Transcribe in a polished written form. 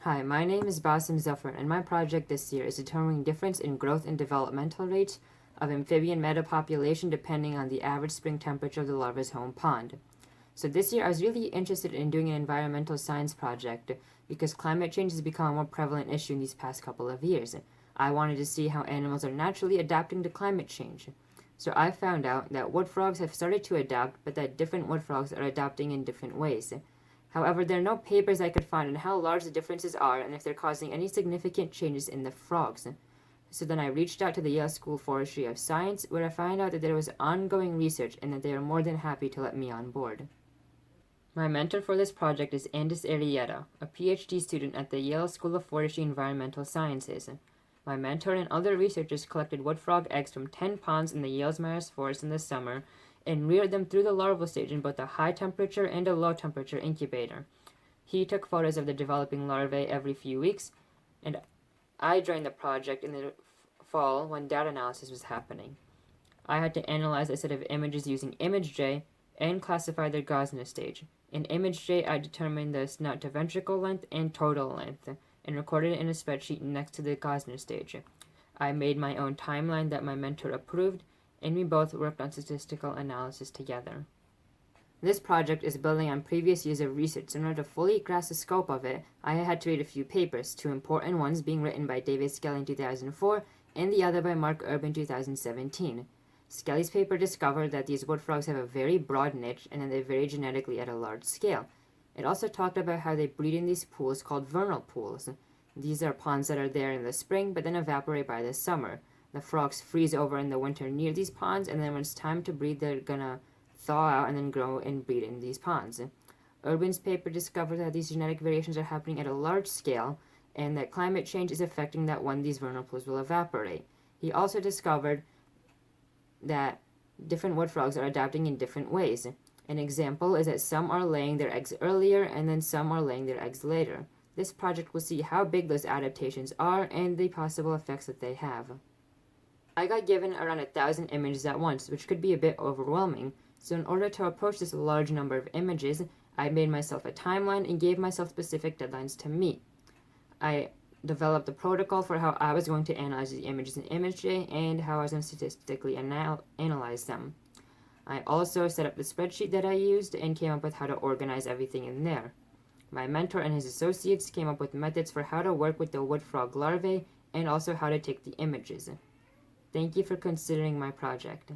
Hi, my name is Basim Zafar, and my project this year is determining difference in growth and developmental rates of amphibian metapopulation depending on the average spring temperature of the larva's home pond. So this year I was really interested in doing an environmental science project because climate change has become a more prevalent issue in these past couple of years. I wanted to see how animals are naturally adapting to climate change. So I found out that wood frogs have started to adapt, but that different wood frogs are adapting in different ways. However, there are no papers I could find on how large the differences are and if they're causing any significant changes in the frogs. So then I reached out to the Yale School of Forestry of Science, where I found out that there was ongoing research and that they are more than happy to let me on board. My mentor for this project is Andis Arrieta, a PhD student at the Yale School of Forestry and Environmental Sciences. My mentor and other researchers collected wood frog eggs from 10 ponds in the Yale's Marist Forest in the summer and reared them through the larval stage in both a high temperature and a low temperature incubator. He took photos of the developing larvae every few weeks, and I joined the project in the fall when data analysis was happening. I had to analyze a set of images using ImageJ and classify their Gaussian stage. In ImageJ, I determined the snout to ventricle length and total length and recorded it in a spreadsheet next to the Gaussian stage. I made my own timeline that my mentor approved, and we both worked on statistical analysis together. This project is building on previous years of research, so in order to fully grasp the scope of it, I had to read a few papers, two important ones being written by David Skelly in 2004 and the other by Mark Erb in 2017. Skelly's paper discovered that these wood frogs have a very broad niche and that they vary genetically at a large scale. It also talked about how they breed in these pools called vernal pools. These are ponds that are there in the spring but then evaporate by the summer. The frogs freeze over in the winter near these ponds, and then when it's time to breed, they're gonna thaw out and then grow and breed in these ponds. Urban's paper discovered that these genetic variations are happening at a large scale and that climate change is affecting that when these vernal pools will evaporate. He also discovered that different wood frogs are adapting in different ways. An example is that some are laying their eggs earlier and then some are laying their eggs later. This project will see how big those adaptations are and the possible effects that they have. I got given around 1,000 images at once, which could be a bit overwhelming, so in order to approach this large number of images, I made myself a timeline and gave myself specific deadlines to meet. I developed a protocol for how I was going to analyze the images in ImageJ and how I was going to statistically analyze them. I also set up the spreadsheet that I used and came up with how to organize everything in there. My mentor and his associates came up with methods for how to work with the wood frog larvae and also how to take the images. Thank you for considering my project.